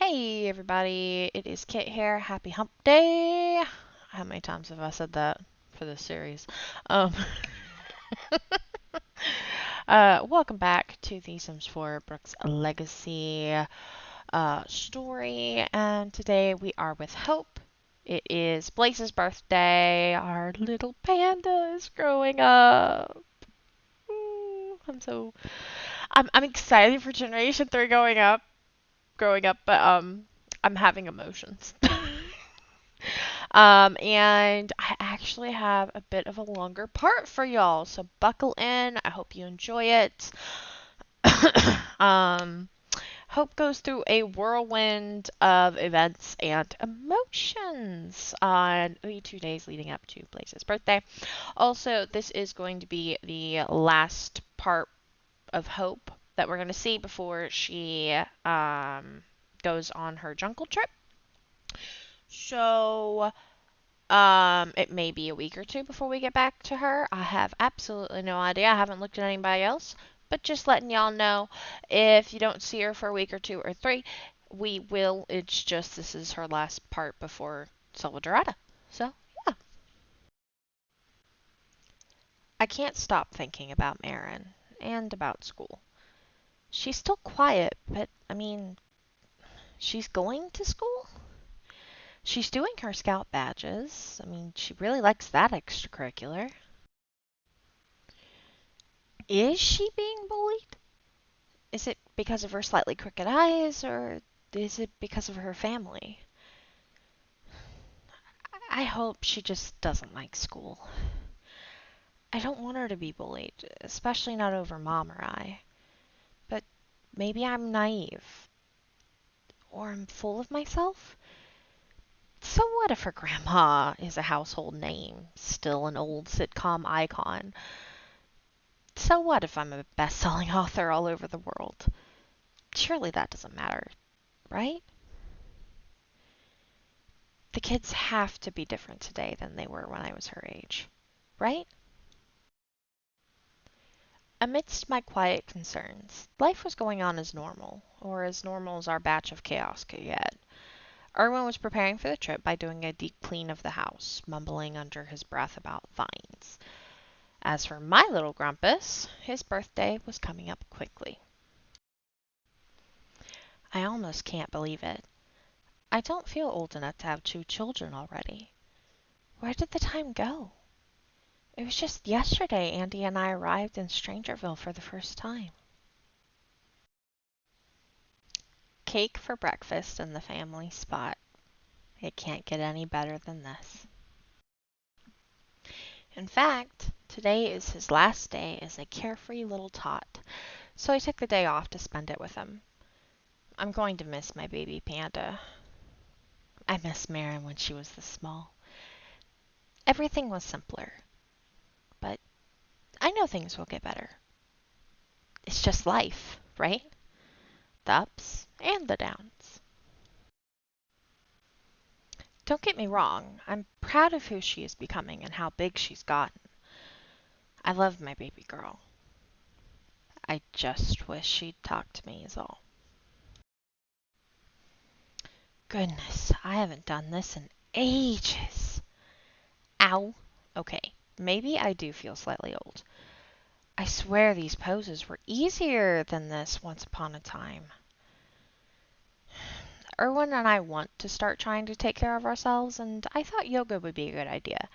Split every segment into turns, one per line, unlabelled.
Hey everybody, it is Kit here. Happy Hump Day. How many times have I said that for this series? Um, Welcome back to the Sims 4 Brooks Legacy story, and today we are with Hope. It is Blaz's birthday. Our little panda is growing up. Ooh, I'm excited for Generation 3 growing up, but I'm having emotions. And I actually have a bit of a longer part for y'all, so buckle in. I hope you enjoy it. um, Hope goes through a whirlwind of events and emotions on the 2 days leading up to Blaze's birthday. Also, this is going to be the last part of Hope that we're going to see before she goes on her jungle trip. So, it may be a week or two before we get back to her. I have absolutely no idea. I haven't looked at anybody else, but just letting y'all know if you don't see her for a week or two or three, we will. It's just this is her last part before Silva Dorada. So, yeah. I can't stop thinking about Marin and about school. She's still quiet, but I mean, she's going to school? She's doing her scout badges. I mean, she really likes that extracurricular. Is she being bullied? Is it because of her slightly crooked eyes, or is it because of her family? I hope she just doesn't like school. I don't want her to be bullied, especially not over Mom or I. But maybe I'm naive, or I'm full of myself. So what if her grandma is a household name, still an old sitcom icon? So what if I'm a best-selling author all over the world? Surely that doesn't matter, right? The kids have to be different today than they were when I was her age, right? Amidst my quiet concerns, life was going on as normal, or as normal as our batch of chaos could get. Erwin was preparing for the trip by doing a deep clean of the house, mumbling under his breath about vines. As for my little Grumpus, his birthday was coming up quickly. I almost can't believe it. I don't feel old enough to have 2 children already. Where did the time go? It was just yesterday Andy and I arrived in Strangerville for the first time. Cake for breakfast in the family spot. It can't get any better than this. In fact, today is his last day as a carefree little tot, so I took the day off to spend it with him. I'm going to miss my baby panda. I miss Marin when she was this small. Everything was simpler, but I know things will get better. It's just life, right? The ups and the downs. Don't get me wrong, I'm proud of who she is becoming and how big she's gotten. I love my baby girl. I just wish she'd talk to me is all. Goodness, I haven't done this in ages. Ow. Okay, maybe I do feel slightly old. I swear these poses were easier than this once upon a time. Erwin and I want to start trying to take care of ourselves, and I thought yoga would be a good idea.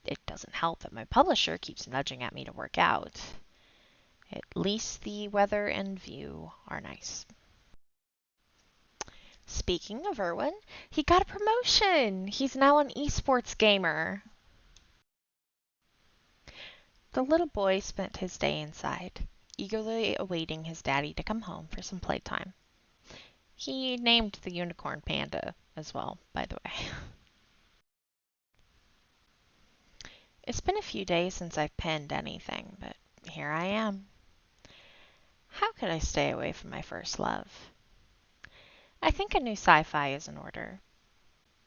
It doesn't help that my publisher keeps nudging at me to work out. At least the weather and view are nice. Speaking of Erwin, he got a promotion. He's now an esports gamer. The little boy spent his day inside, eagerly awaiting his daddy to come home for some playtime. He named the unicorn Panda as well, by the way. It's been a few days since I've penned anything, but here I am. How could I stay away from my first love? I think a new sci-fi is in order.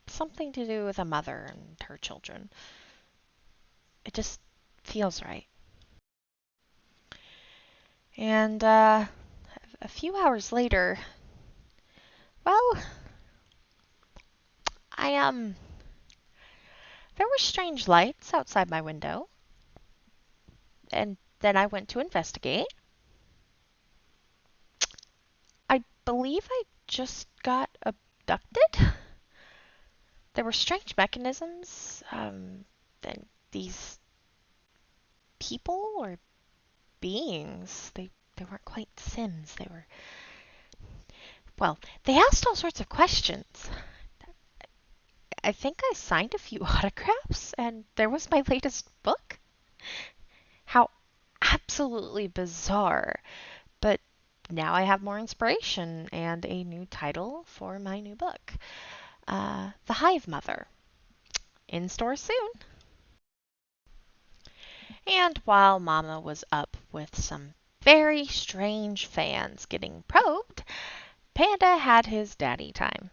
Something to do with a mother and her children. It just feels right. And a few hours later, Well, I, there were strange lights outside my window, and then I went to investigate. I believe I just got abducted. There were strange mechanisms, and these people or beings, they weren't quite Sims. They were, well, they asked all sorts of questions. I think I signed a few autographs, and there was my latest book. How absolutely bizarre. But now I have more inspiration and a new title for my new book, The Hive Mother. In store soon. And while Mama was up with some very strange fans getting probed, Panda had his daddy time.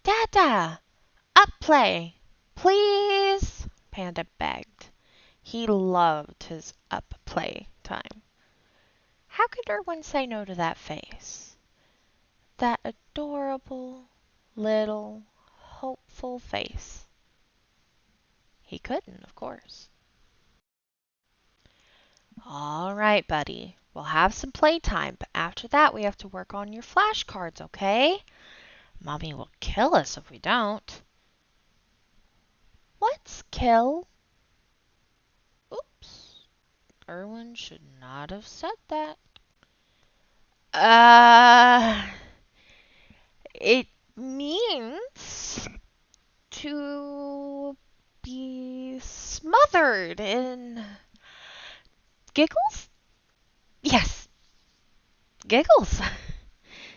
Dada, up play, please, Panda begged. He loved his up play time. How could Erwin say no to that face? That adorable, little, hopeful face. He couldn't, of course. All right, buddy. We'll have some playtime, but after that we have to work on your flashcards, okay? Mommy will kill us if we don't. What's kill? Oops. Erwin should not have said that. Uh, it means to be smothered in giggles? Yes, giggles.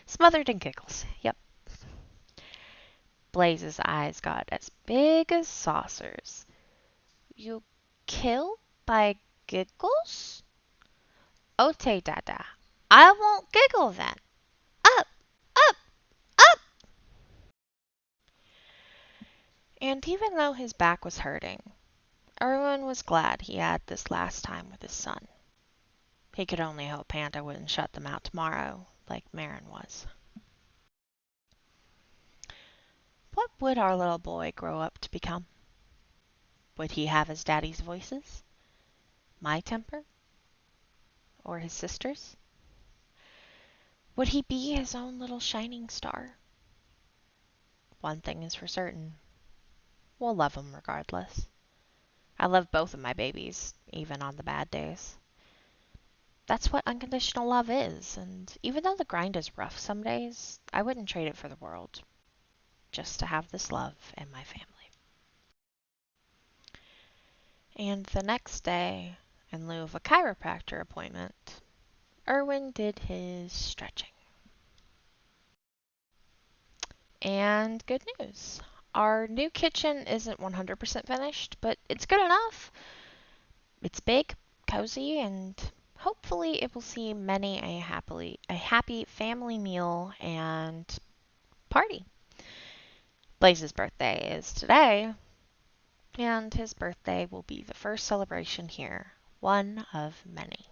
Smothered in giggles. Yep. Blaz's eyes got as big as saucers. You kill by giggles? Okay, Dada. I won't giggle then. Up, up, up! And even though his back was hurting, Erwin was glad he had this last time with his son. He could only hope Panda wouldn't shut them out tomorrow, like Marin was. What would our little boy grow up to become? Would he have his daddy's voices? My temper? Or his sister's? Would he be his own little shining star? One thing is for certain. We'll love him regardless. I love both of my babies, even on the bad days. That's what unconditional love is, and even though the grind is rough some days, I wouldn't trade it for the world, just to have this love in my family. And the next day, in lieu of a chiropractor appointment, Erwin did his stretching. And good news. Our new kitchen isn't 100% finished, but it's good enough. It's big, cozy, and hopefully it will see many a happy family meal and party. Blaze's birthday is today, and his birthday will be the first celebration here, one of many.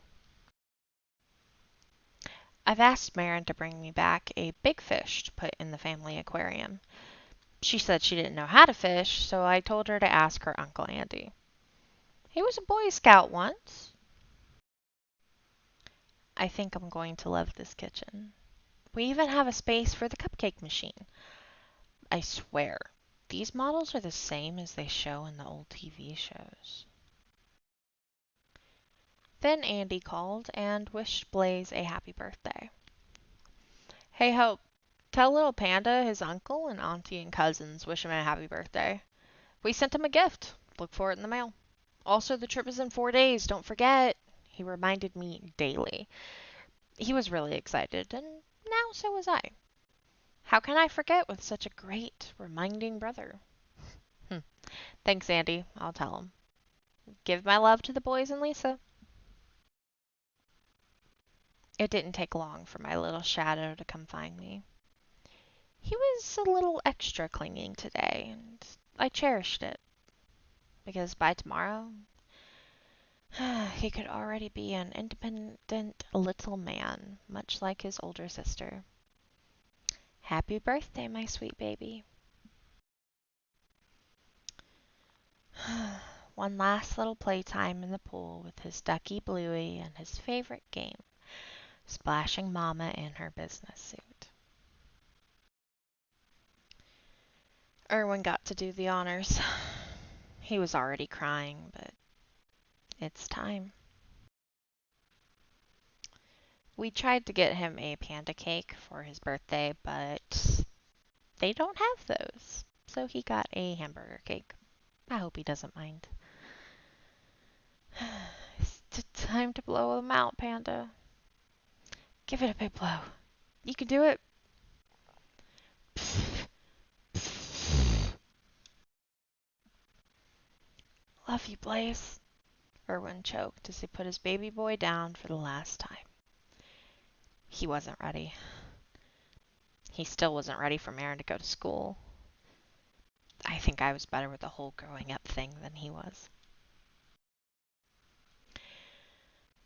I've asked Marin to bring me back a big fish to put in the family aquarium. She said she didn't know how to fish, so I told her to ask her Uncle Andy. He was a Boy Scout once. I think I'm going to love this kitchen. We even have a space for the cupcake machine. I swear, these models are the same as they show in the old TV shows. Then Andy called and wished Blaze a happy birthday. Hey Hope, tell little Panda his uncle and auntie and cousins wish him a happy birthday. We sent him a gift. Look for it in the mail. Also, the trip is in 4 days, don't forget. He reminded me daily. He was really excited, and now so was I. How can I forget with such a great, reminding brother? Thanks, Andy. I'll tell him. Give my love to the boys and Lisa. It didn't take long for my little shadow to come find me. He was a little extra clinging today, and I cherished it. Because by tomorrow, he could already be an independent little man, much like his older sister. Happy birthday, my sweet baby. One last little playtime in the pool with his ducky Bluey and his favorite game, splashing Mama in her business suit. Erwin got to do the honors. He was already crying, but it's time. We tried to get him a panda cake for his birthday, but they don't have those. So he got a hamburger cake. I hope he doesn't mind. It's time to blow them out, Panda. Give it a big blow. You can do it. Love you, Blaz. Erwin choked as he put his baby boy down for the last time. He wasn't ready. He still wasn't ready for Marin to go to school. I think I was better with the whole growing up thing than he was.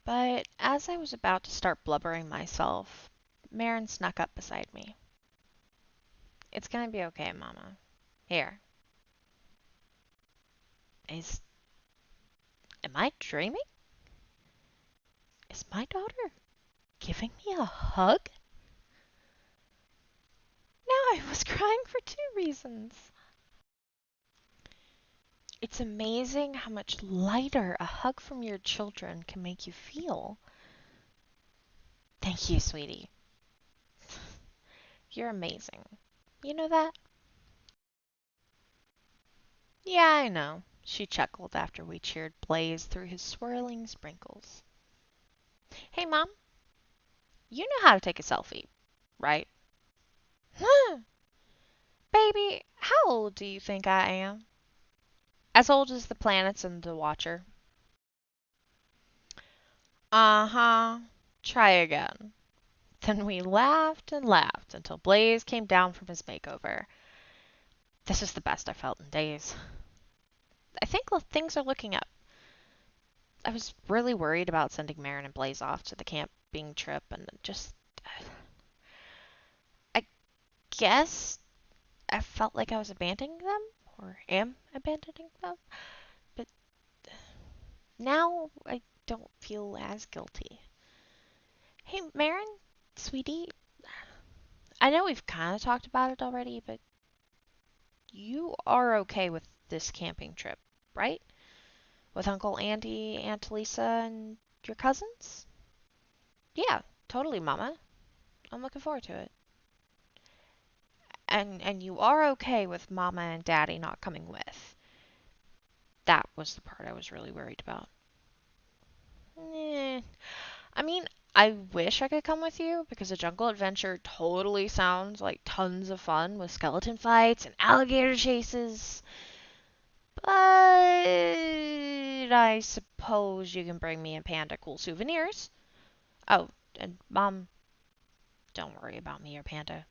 But as I was about to start blubbering myself, Marin snuck up beside me. It's gonna be okay, Mama. Here. Am I dreaming? Is my daughter giving me a hug? Now I was crying for two reasons. It's amazing how much lighter a hug from your children can make you feel. Thank you, sweetie. You're amazing. You know that? Yeah, I know. She chuckled after we cheered Blaz through his swirling sprinkles. Hey, Mom. You know how to take a selfie, right? Baby, how old do you think I am? As old as the planets and the Watcher. Uh-huh. Try again. Then we laughed and laughed until Blaz came down from his makeover. This is the best I felt in days. I think things are looking up. I was really worried about sending Marin and Blaz off to the camping trip and just... I guess I felt like I was abandoning them, or am abandoning them, but now I don't feel as guilty. Hey, Marin, sweetie, I know we've kind of talked about it already, but you are okay with this camping trip, right? With Uncle Andy, Aunt Lisa, and your cousins? Yeah, totally, Mama. I'm looking forward to it. And you are okay with Mama and Daddy not coming with. That was the part I was really worried about. Eh. I mean, I wish I could come with you because a jungle adventure totally sounds like tons of fun with skeleton fights and alligator chases. But I suppose you can bring me and Panda cool souvenirs. Oh, and Mom, don't worry about me or Panda.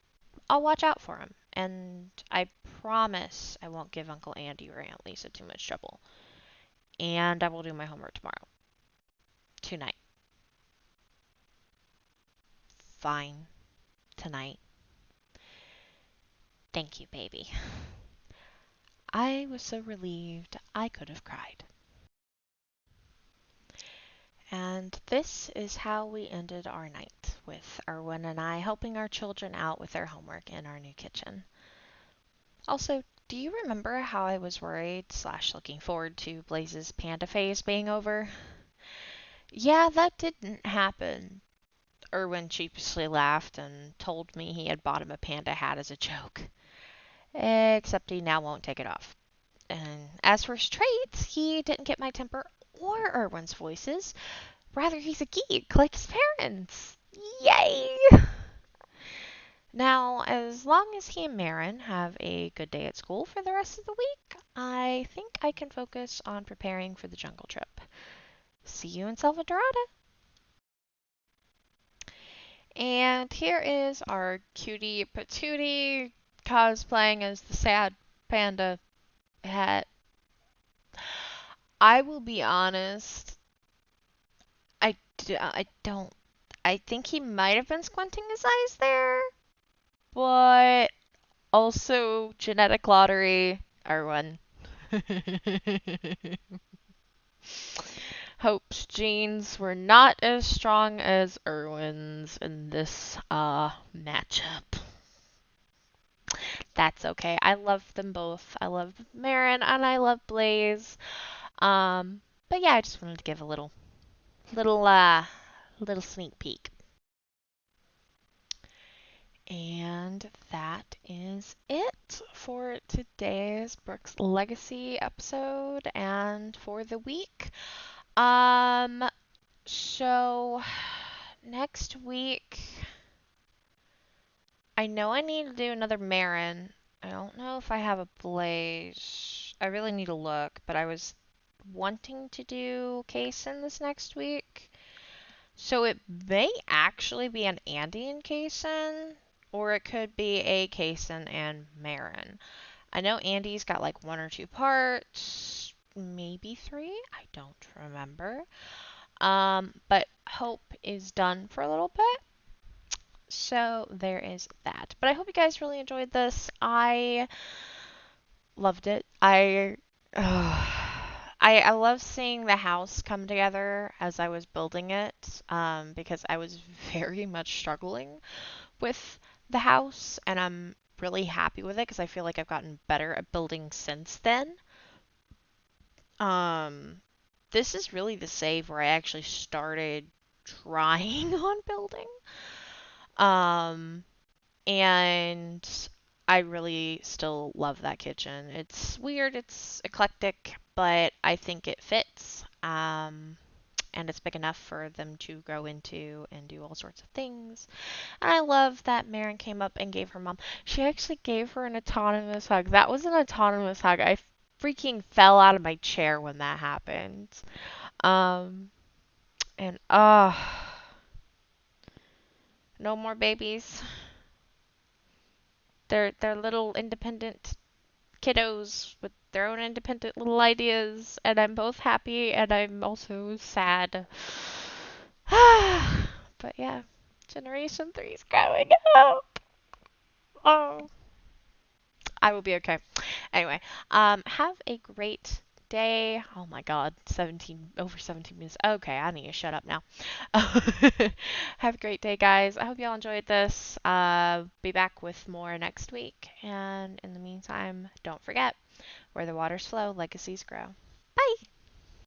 I'll watch out for him. And I promise I won't give Uncle Andy or Aunt Lisa too much trouble. And I will do my homework tomorrow. Tonight. Fine. Tonight. Thank you, baby. I was so relieved I could have cried. And this is how we ended our night, with Erwin and I helping our children out with their homework in our new kitchen. Also, do you remember how I was worried / looking forward to Blaz's panda phase being over? Yeah, that didn't happen. Erwin sheepishly laughed and told me he had bought him a panda hat as a joke. Except he now won't take it off. And as for his traits, he didn't get my temper or Erwin's voices. Rather, he's a geek, like his parents. Yay! Now, as long as he and Marin have a good day at school for the rest of the week, I think I can focus on preparing for the jungle trip. See you in Salvadorada! And here is our cutie patootie cosplaying as the sad panda hat. I will be honest, I don't. I think he might have been squinting his eyes there. But also genetic lottery, Erwin. Hope's genes were not as strong as Erwin's in this matchup. That's okay. I love them both. I love Marin and I love Blaz. Um, but yeah, I just wanted to give a little little sneak peek. And that is it for today's Brooks Legacy episode and for the week. Um, so next week, I know I need to do another Marin. I don't know if I have a Blaze. I really need to look, but I was wanting to do Kason this next week. So it may actually be an Andy and Kason, or it could be a Kason and Marin. I know Andy's got like one or two parts, maybe three. I don't remember. But Hope is done for a little bit. So there is that. But I hope you guys really enjoyed this. I loved it. I love seeing the house come together as I was building it, because I was very much struggling with the house, and I'm really happy with it because I feel like I've gotten better at building since then. Um, this is really the save where I actually started trying on building. Um, and I really still love that kitchen. It's weird, it's eclectic, but I think it fits. And it's big enough for them to grow into and do all sorts of things. And I love that Marin came up and gave her mom. She actually gave her an autonomous hug. That was an autonomous hug. I freaking fell out of my chair when that happened. Um, and no more babies. They're little independent kiddos with their own independent little ideas, and I'm both happy and I'm also sad. But yeah, Generation 3 is growing up. Oh, I will be okay. Anyway, have a great day. Oh my God, 17 minutes. Okay, I need to shut up now. Have a great day, guys. I hope y'all enjoyed this. Be back with more next week. And in the meantime, don't forget, where the waters flow, legacies grow. Bye!